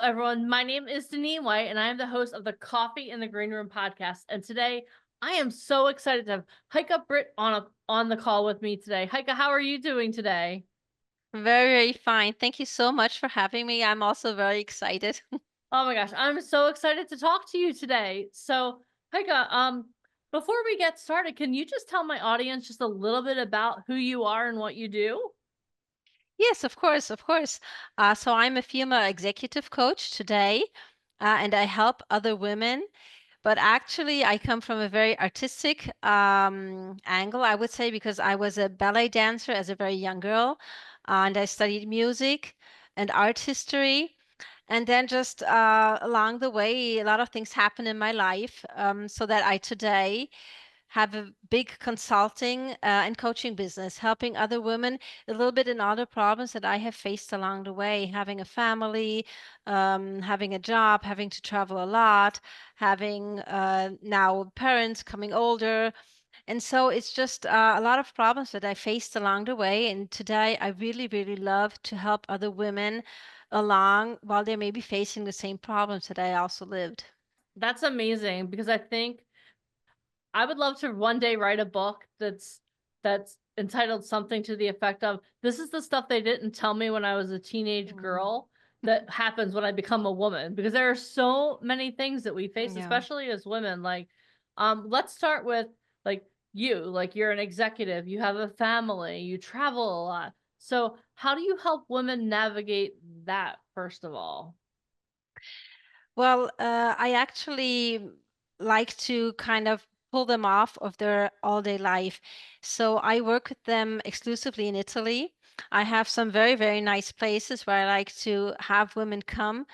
everyone. My name is Deneen White, and I am the host of the Coffee in the Green Room podcast. And today, I am so excited to have Heike Britt Aunap on the call with me today. Heike, how are you doing today? Very, very fine. Thank you so much for having me. I'm also very excited. Oh my gosh, I'm so excited to talk to you today. So, Heike, before we get started, can you just tell my audience just a little bit about who you are and what you do? Yes, of course, of course. So I'm a female executive coach today, and I help other women. But actually, I come from a very artistic angle, I would say, because I was a ballet dancer as a very young girl, and I studied music and art history. And then just along the way, a lot of things happen in my life, so that I today have a big consulting and coaching business, helping other women a little bit in all the problems that I have faced along the way, having a family, having a job, having to travel a lot, having now parents coming older. And so it's just a lot of problems that I faced along the way. And today I really, really love to help other women along while they may be facing the same problems that I also lived. That's amazing because I think I would love to one day write a book that's entitled something to the effect of, "This is the stuff they didn't tell me when I was a teenage Mm. girl that happens when I become a woman," because there are so many things that we face, Yeah. especially as women. Like, let's start with like like you're an executive, you have a family, you travel a lot. So how do you help women navigate that, first of all? Well, I actually like to kind of pull them off of their all-day life. So I work with them exclusively in Italy. I have some very, very nice places where I like to have women come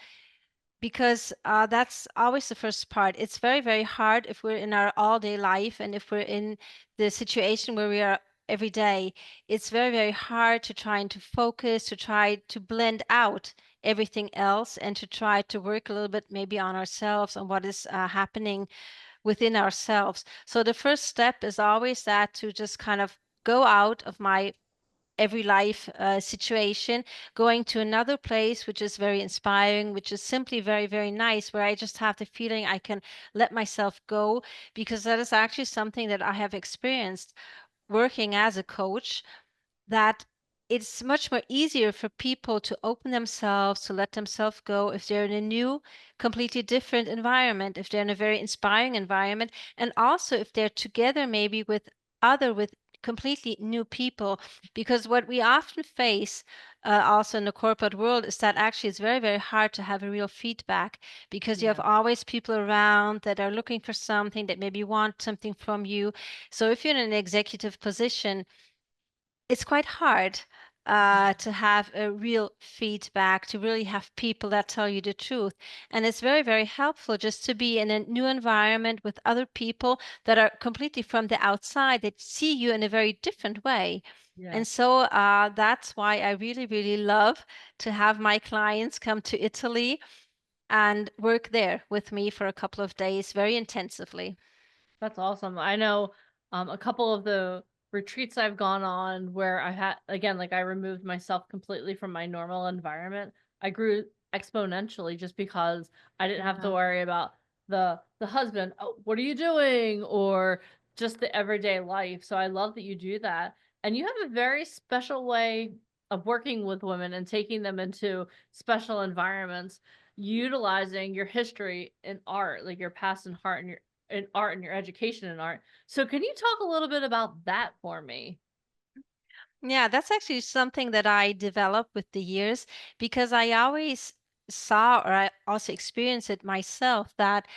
because that's always the first part. It's very, very hard if we're in our all-day life and if we're in the situation where we are every day. It's very, very hard to try and to focus, to try to blend out everything else and to try to work a little bit maybe on ourselves, on what is happening within ourselves. So the first step is always that to just kind of go out of my every life situation, going to another place which is very inspiring, which is simply very, very nice, where I just have the feeling I can let myself go, because that is actually something that I have experienced working as a coach, that it's much more easier for people to open themselves, to let themselves go if they're in a new, completely different environment, if they're in a very inspiring environment, and also if they're together maybe with completely new people. Because what we often face also in the corporate world is that actually it's very, very hard to have a real feedback because you have Yeah. always people around that are looking for something, that maybe want something from you. So if you're in an executive position, it's quite hard to have a real feedback, to really have people that tell you the truth. And it's very, very helpful just to be in a new environment with other people that are completely from the outside, that see you in a very different way. Yeah. And so that's why I really, really love to have my clients come to Italy and work there with me for a couple of days very intensively. That's awesome. I know a couple of the retreats I've gone on where I had, again, like I removed myself completely from my normal environment. I grew exponentially just because I didn't have to Yeah. worry about the husband, "Oh, what are you doing?" or just the everyday life. So I love that you do that. And you have a very special way of working with women and taking them into special environments, utilizing your history in art, like your past and heart and your in art and your education in art. So can you talk a little bit about that for me? Yeah, that's actually something that I developed with the years because I always saw, or I also experienced it myself, that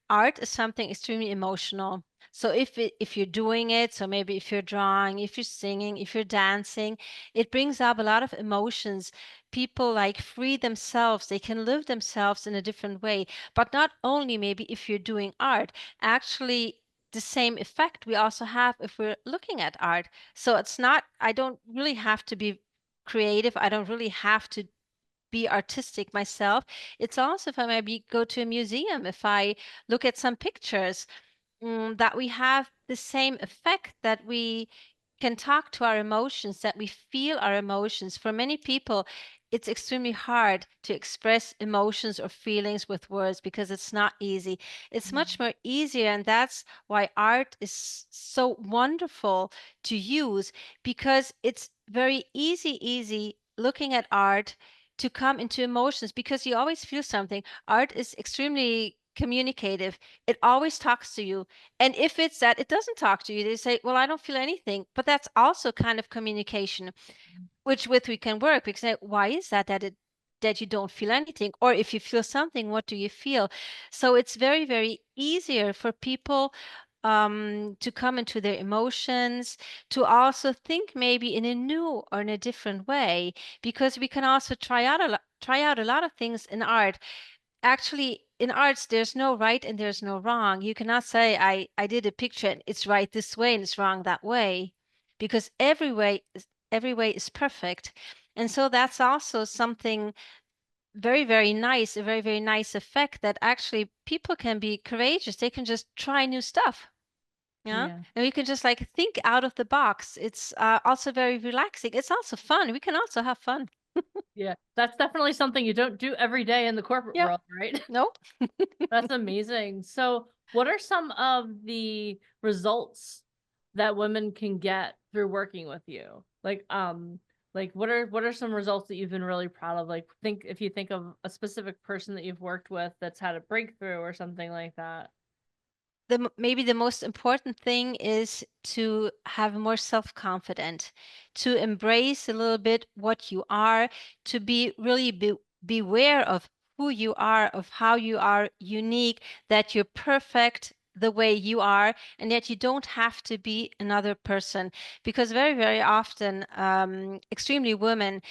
art is something extremely emotional. So if you're doing it, so maybe if you're drawing, if you're singing, if you're dancing, it brings up a lot of emotions. People like free themselves, they can live themselves in a different way. But not only maybe if you're doing art, actually the same effect we also have if we're looking at art. So it's not, I don't really have to be creative. I don't really have to be artistic myself. It's also if I maybe go to a museum, if I look at some pictures, that we have the same effect, that we can talk to our emotions, that we feel our emotions. For many people, it's extremely hard to express emotions or feelings with words because it's not easy. It's much more easier, and that's why art is so wonderful to use, because it's very easy looking at art to come into emotions, because you always feel something. Art is extremely communicative. It always talks to you. And if it's that it doesn't talk to you, they say, well, I don't feel anything. But that's also kind of communication, which with we can work. We can say, why is that that you don't feel anything? Or if you feel something, what do you feel? So it's very easier for people to come into their emotions, to also think maybe in a new or in a different way, because we can also try out a lot of things in art. Actually, in arts, there's no right and there's no wrong. You cannot say, I did a picture and it's right this way and it's wrong that way, because every way is perfect. And so that's also something very nice, a very nice effect, that actually people can be courageous. They can just try new stuff. Yeah. Yeah. And we can just like think out of the box. It's also very relaxing. It's also fun. We can also have fun. Yeah. That's definitely something you don't do every day in the corporate Yeah. world, right? Nope. That's amazing. So, what are some of the results that women can get through working with you? Like what are some results that you've been really proud of? Like think if you think of a specific person that you've worked with that's had a breakthrough or something like that. Maybe the most important thing is to have more self-confidence, to embrace a little bit what you are, to be really beware of who you are, of how you are unique, that you're perfect the way you are, and that you don't have to be another person. Because very often, extremely women,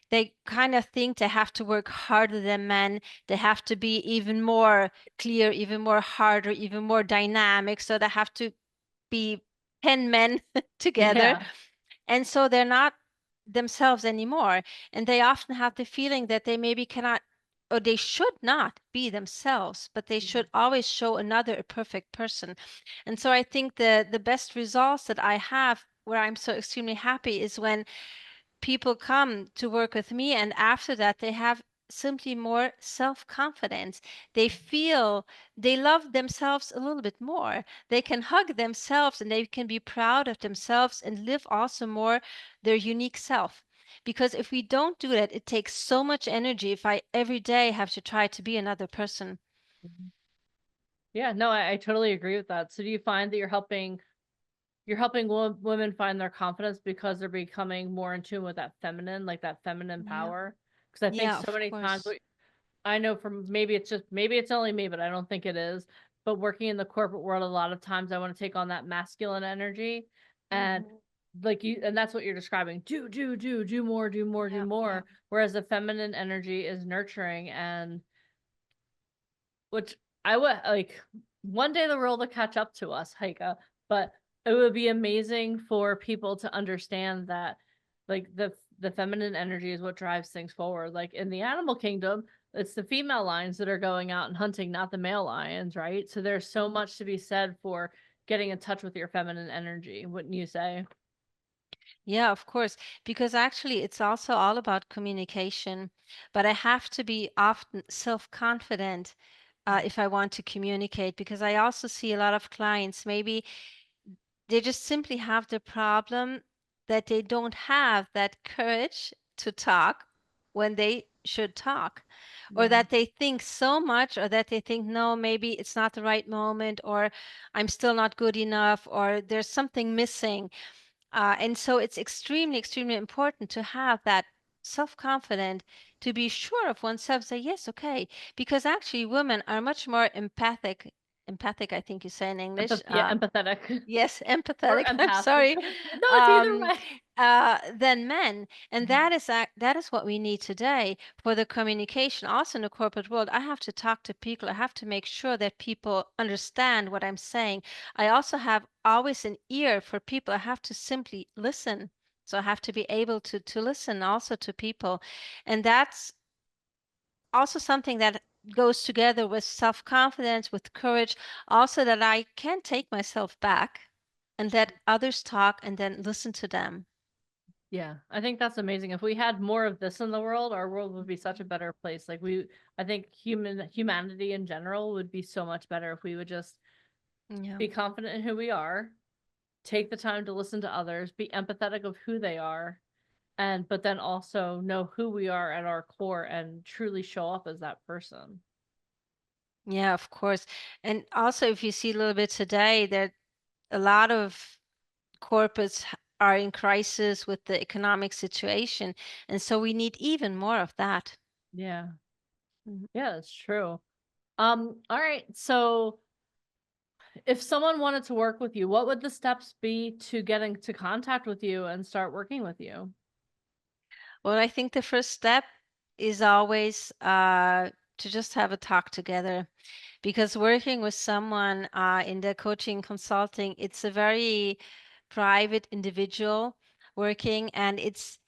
they kind of think they have to work harder than men. They have to be even more clear, even more harder, even more dynamic. So they have to be 10 men together. Yeah. And so they're not themselves anymore. And they often have the feeling that they maybe cannot, or they should not be themselves, but they should always show another a perfect person. And so I think the best results that I have, where I'm so extremely happy, is when people come to work with me, and after that they have simply more self-confidence. They feel they love themselves a little bit more. They can hug themselves and they can be proud of themselves and live also more their unique self. Because if we don't do that, it takes so much energy if I every day have to try to be another person. Mhm. Yeah, no, I totally agree with that. So do you find that you're helping women find their confidence because they're becoming more in tune with that feminine, like that feminine Yeah. power? Because I think Yeah, so of many times course. I know from maybe it's only me, but I don't think it is. But working in the corporate world, a lot of times I want to take on that masculine energy and Mhm. like you, and that's what you're describing. Do more, do more, do Yeah, yeah. more. Whereas the feminine energy is nurturing and which I would like one day the world will catch up to us, Heike, but it would be amazing for people to understand that like the feminine energy is what drives things forward. Like in the animal kingdom, it's the female lions that are going out and hunting, not the male lions, right? So there's so much to be said for getting in touch with your feminine energy, wouldn't you say? Yeah, of course, because actually it's also all about communication. But I have to be often self-confident if I want to communicate, because I also see a lot of clients, maybe they just simply have the problem that they don't have that courage to talk when they should talk, or Yeah. that they think so much, or that they think, no, maybe it's not the right moment, or I'm still not good enough, or there's something missing. And so it's extremely important to have that self-confidence, to be sure of oneself, say, yes, okay, because actually women are much more empathic, I think you say in English. Yeah, empathetic. Yes, Or empathetic. I'm empath. sorry. No, it's either Um, way. than men, and Mhm. that is what we need today for the communication. Also in the corporate world, I have to talk to people. I have to make sure that people understand what I'm saying. I also have always an ear for people. I have to simply listen. So I have to be able to listen also to people, and that's also something that goes together with self-confidence, with courage, also that I can take myself back. and let others talk and then listen to them. Yeah, I think that's amazing. If we had more of this in the world, our world would be such a better place. I think humanity in general would be so much better if we would just Yeah. be confident in who we are, take the time to listen to others, be empathetic of who they are, and but then also know who we are at our core and truly show up as that person. Yeah, of course. And also, if you see a little bit today, that a lot of corporates are in crisis with the economic situation. And so we need even more of that. Yeah. Mhm. Yeah, that's true. All right. So if someone wanted to work with you, what would the steps be to get into contact with you and start working with you? Well, I think the first step is always to just have a talk together, because working with someone in the coaching consulting, it's a very private individual working, and it's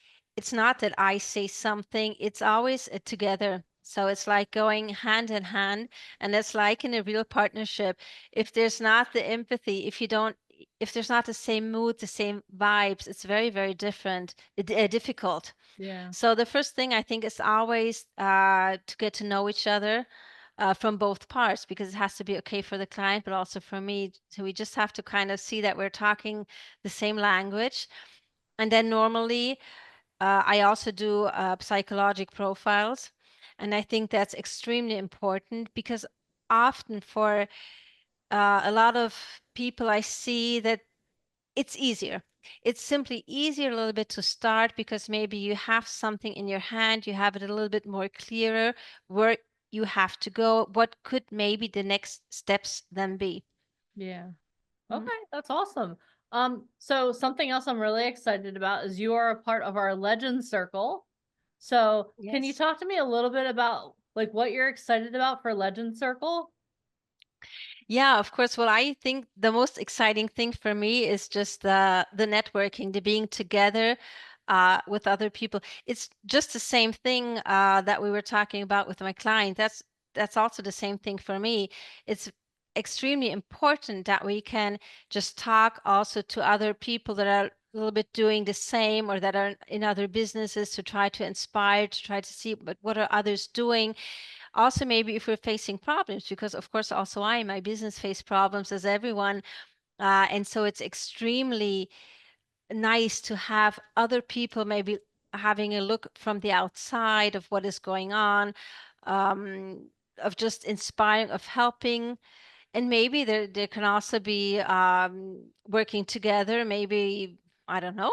not that I say something, it's always together. So it's like going hand in hand, and it's like in a real partnership. If there's not the empathy, if there's not the same mood, the same vibes, it's very, very different, difficult. Yeah. So the first thing I think is always to get to know each other from both parts, because it has to be okay for the client, but also for me. So we just have to kind of see that we're talking the same language. And then normally, I also do psychologic profiles. And I think that's extremely important, because often for a lot of people, I see that it's easier. It's simply easier a little bit to start, because maybe you have something in your hand, you have it a little bit more clearer where you have to go, what could maybe the next steps then be. Yeah. Mm. Okay, that's awesome. So something else I'm really excited about is you are a part of our Legend Circle. So can you Yes. talk to me a little bit about like what you're excited about for Legend Circle? Yeah, of course. Well, I think the most exciting thing for me is just the networking, the being together with other people. It's just the same thing that we were talking about with my client. That's also the same thing for me. It's extremely important that we can just talk also to other people that are a little bit doing the same, or that are in other businesses, to try to inspire, to try to see what are others doing. Also, maybe if we're facing problems, because of course also I, my business, face problems as everyone, and so it's extremely nice to have other people maybe having a look from the outside of what is going on, of just inspiring, of helping. And maybe there can also be working together. Maybe, I don't know.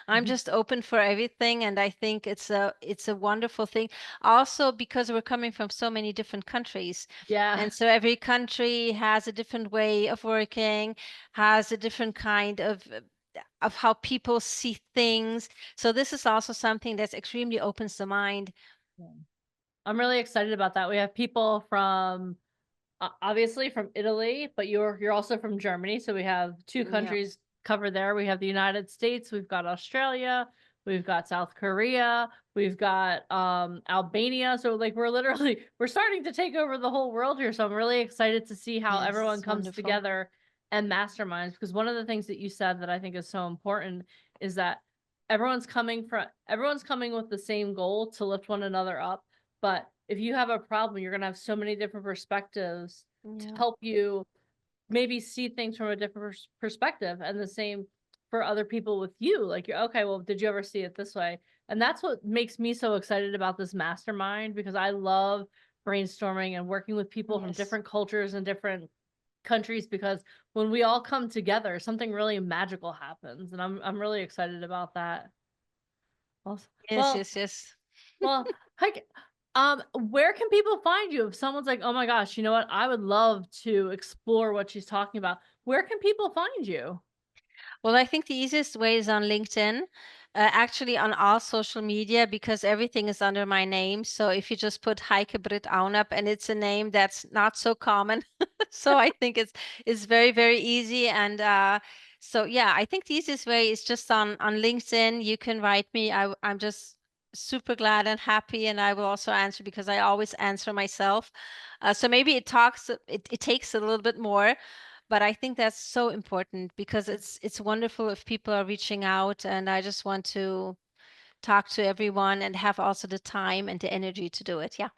I'm just open for everything, and I think it's a wonderful thing. Also, because we're coming from so many different countries, Yeah. and so every country has a different way of working, has a different kind of how people see things. So this is also something that's extremely opens the mind. Yeah. I'm really excited about that. We have people from obviously from Italy, but you're also from Germany, so we have two Yeah. countries covered there. We have the United States, we've got Australia, we've got South Korea, we've got Albania. So like we're starting to take over the whole world here. So I'm really excited to see how Yes, everyone it's comes wonderful. together and masterminds, because one of the things that you said that I think is so important is that everyone's coming with the same goal to lift one another up. But if you have a problem, you're gonna have so many different perspectives to Yeah. help you maybe see things from a different perspective. And the same for other people with you. Like, you're okay, well, did you ever see it this way? And that's what makes me so excited about this mastermind, because I love brainstorming and working with people from Yes. different cultures and different countries, because when we all come together, something really magical happens. And I'm really excited about that. Well, Yes, well, yes, yes. well, Heike, where can people find you if someone's like, "Oh my gosh, you know what? I would love to explore what she's talking about." Where can people find you? Well, I think the easiest way is on LinkedIn, actually on all social media, because everything is under my name. So if you just put Heike Britt Aunap, and it's a name that's not so common, so I think it's very, very easy. And so yeah, I think the easiest way is just on LinkedIn. You can write me. I'm just super glad and happy, and I will also answer, because I always answer myself. So maybe it takes a little bit more. But I think that's so important because it's wonderful if people are reaching out, and I just want to talk to everyone and have also the time and the energy to do it. Yeah.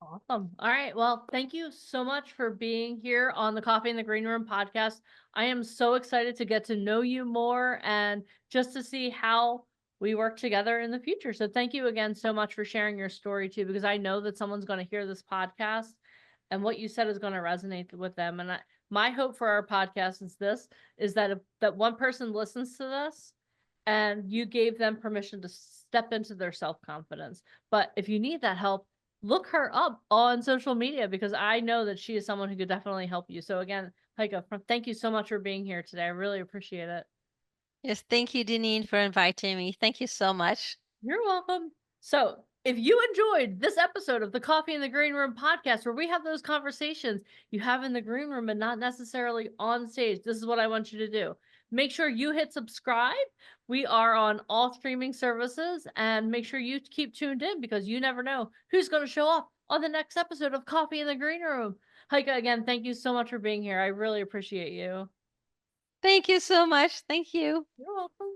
Awesome. All right. Well, thank you so much for being here on the Coffee in the Green Room podcast. I am so excited to get to know you more and just to see how we work together in the future. So thank you again so much for sharing your story too, because I know that someone's going to hear this podcast and what you said is going to resonate with them. And my hope for our podcast is this, is that that one person listens to this and you gave them permission to step into their self-confidence. But if you need that help, look her up on social media because I know that she is someone who could definitely help you. So again, Heike, thank you so much for being here today. I really appreciate it. Yes, thank you, Deneen, for inviting me. Thank you so much. You're welcome. So, if you enjoyed this episode of the Coffee in the Green Room podcast, where we have those conversations you have in the green room and not necessarily on stage, this is what I want you to do. Make sure you hit subscribe. We are on all streaming services, and make sure you keep tuned in because you never know who's going to show up on the next episode of Coffee in the Green Room. Heike, again, thank you so much for being here. I really appreciate you. Thank you so much. Thank you. You're welcome.